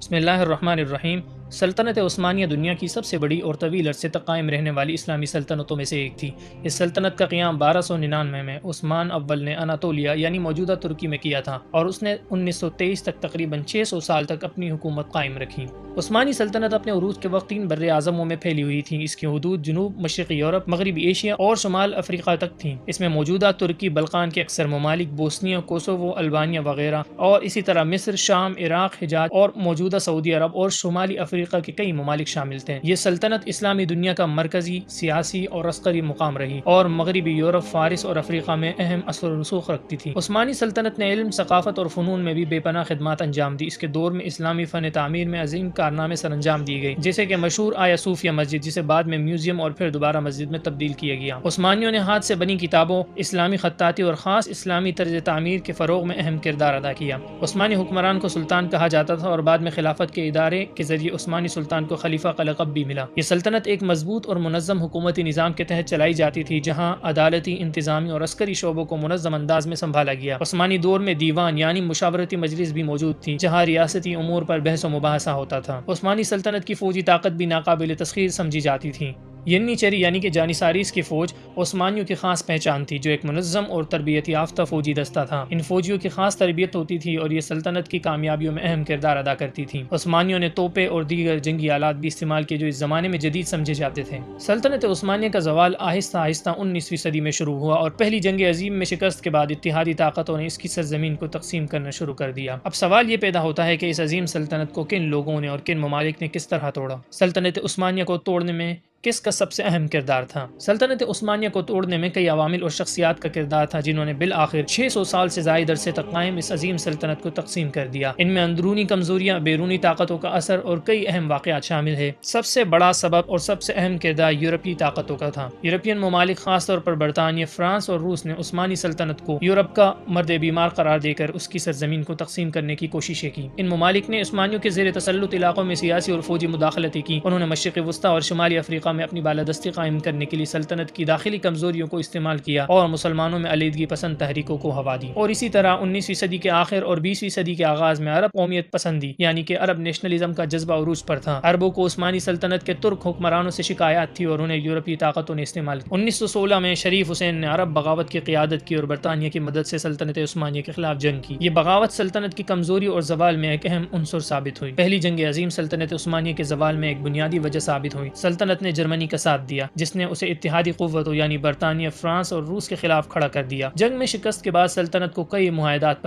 بسم اللہ الرحمن الرحیم۔ سلطنت عثمانیہ دنیا کی سب سے بڑی اور طویل عرصے تک قائم رہنے والی اسلامی سلطنتوں میں سے ایک تھی۔ اس سلطنت کا قیام 1299 میں عثمان اول نے اناطولیہ یعنی موجودہ ترکی میں کیا تھا اور اس نے 1923 تک تقریباً 600 سال تک اپنی حکومت قائم رکھی۔ عثمانی سلطنت اپنے عروج کے وقت 3 بر اعظموں میں پھیلی ہوئی تھی۔ اس کی حدود جنوب مشرقی یورپ، مغربی ایشیا اور شمال افریقہ تک تھیں۔ اس میں موجودہ ترکی، بلقان کے اکثر ممالک، بوسنیا، کوسوو، البانیہ وغیرہ، اور اسی طرح مصر، شام، عراق، حجاز اور موجودہ سعودی عرب اور شمالی افریقہ کے کئی ممالک شامل تھے۔ یہ سلطنت اسلامی دنیا کا مرکزی، سیاسی اور عسکری مقام رہی اور مغربی یورپ، فارس اور افریقہ میں اہم اثر و رسوخ رکھتی تھی۔ عثمانی سلطنت نے علم، ثقافت اور فنون میں بھی بے پناہ خدمات انجام دی۔ اس کے دور میں اسلامی فن تعمیر میں عظیم کارنامے سر انجام دیے گئے، جیسے کہ مشہور آیا صوفیہ مسجد، جسے بعد میں میوزیم اور پھر دوبارہ مسجد میں تبدیل کیا گیا۔ عثمانیوں نے ہاتھ سے بنی کتابوں، اسلامی خطاطی اور خاص اسلامی طرز تعمیر کے فروغ میں اہم کردار ادا کیا۔ عثمانی حکمران کو سلطان کہا جاتا تھا اور بعد میں خلافت کے ادارے کے ذریعے عثمانی سلطان کو خلیفہ کا لقب بھی ملا۔ یہ سلطنت ایک مضبوط اور منظم حکومتی نظام کے تحت چلائی جاتی تھی، جہاں عدالتی، انتظامی اور عسکری شعبوں کو منظم انداز میں سنبھالا گیا۔ عثمانی دور میں دیوان یعنی مشاورتی مجلس بھی موجود تھی، جہاں ریاستی امور پر بحث و مباحثہ ہوتا تھا۔ عثمانی سلطنت کی فوجی طاقت بھی ناقابل تسخیر سمجھی جاتی تھی۔ ینیچری یعنی کہ جانیساریس کی فوج عثمانیوں کی خاص پہچان تھی، جو ایک منظم اور تربیت یافتہ فوجی دستہ تھا۔ ان فوجیوں کی خاص تربیت ہوتی تھی اور یہ سلطنت کی کامیابیوں میں اہم کردار ادا کرتی تھی۔ عثمانیوں نے توپیں اور دیگر جنگی آلات بھی استعمال کیے جو اس زمانے میں جدید سمجھے جاتے تھے۔ سلطنت عثمانیہ کا زوال آہستہ آہستہ 19ویں صدی میں شروع ہوا اور پہلی جنگ عظیم میں شکست کے بعد اتحادی طاقتوں نے اس کی سرزمین کو تقسیم کرنا شروع کر دیا۔ اب سوال یہ پیدا ہوتا ہے کہ اس عظیم سلطنت کو کن لوگوں نے اور کن ممالک نے کس طرح توڑا؟ سلطنت عثمانیہ کو توڑنے میں کس کا سب سے اہم کردار تھا؟ سلطنت عثمانیہ کو توڑنے میں کئی عوامل اور شخصیات کا کردار تھا، جنہوں نے بالآخر 600 سال سے زائد عرصے تک قائم اس عظیم سلطنت کو تقسیم کر دیا۔ ان میں اندرونی کمزوریاں، بیرونی طاقتوں کا اثر اور کئی اہم واقعات شامل ہیں۔ سب سے بڑا سبب اور سب سے اہم کردار یورپی طاقتوں کا تھا۔ یورپین ممالک، خاص طور پر برطانیہ، فرانس اور روس نے عثمانی سلطنت کو یورپ کا مرد بیمار قرار دے کر اس کی سرزمین کو تقسیم کرنے کی کوششیں کی۔ ان ممالک نے عثمانیوں کے زیر تسلط علاقوں میں سیاسی اور فوجی مداخلتیں کی۔ انہوں نے مشرق وسطیٰ اور شمالی افریقہ میں اپنی بالادستی قائم کرنے کے لیے سلطنت کی داخلی کمزوریوں کو استعمال کیا اور مسلمانوں میں علیحدگی پسند تحریکوں کو ہوا دی۔ اور اسی طرح 19ویں صدی کے آخر اور 20ویں صدی کے آغاز میں عرب قومیت پسندی یعنی کہ عرب نیشنلزم کا جذبہ عروج پر تھا۔ عربوں کو عثمانی سلطنت کے ترک حکمرانوں سے شکایات تھی اور انہیں یورپی طاقتوں نے استعمال کیا۔ 1916 میں شریف حسین نے عرب بغاوت کی قیادت کی اور برطانیہ کی مدد سے سلطنت عثمانیہ کے خلاف جنگ کی۔ یہ بغاوت سلطنت کی کمزوری اور زوال میں ایک اہم عنصر ثابت ہوئی۔ پہلی جنگ عظیم سلطنت عثمانیہ کے زوال میں ایک بنیادی وجہ ثابت ہوئی۔ سلطنت نے جرمنی کا ساتھ دیا، جس نے اسے اتحادی قوتوں یعنی برطانیہ، فرانس اور روس کے خلاف کھڑا کر دیا۔ جنگ میں شکست کے بعد سلطنت کو کئی معاہدات پر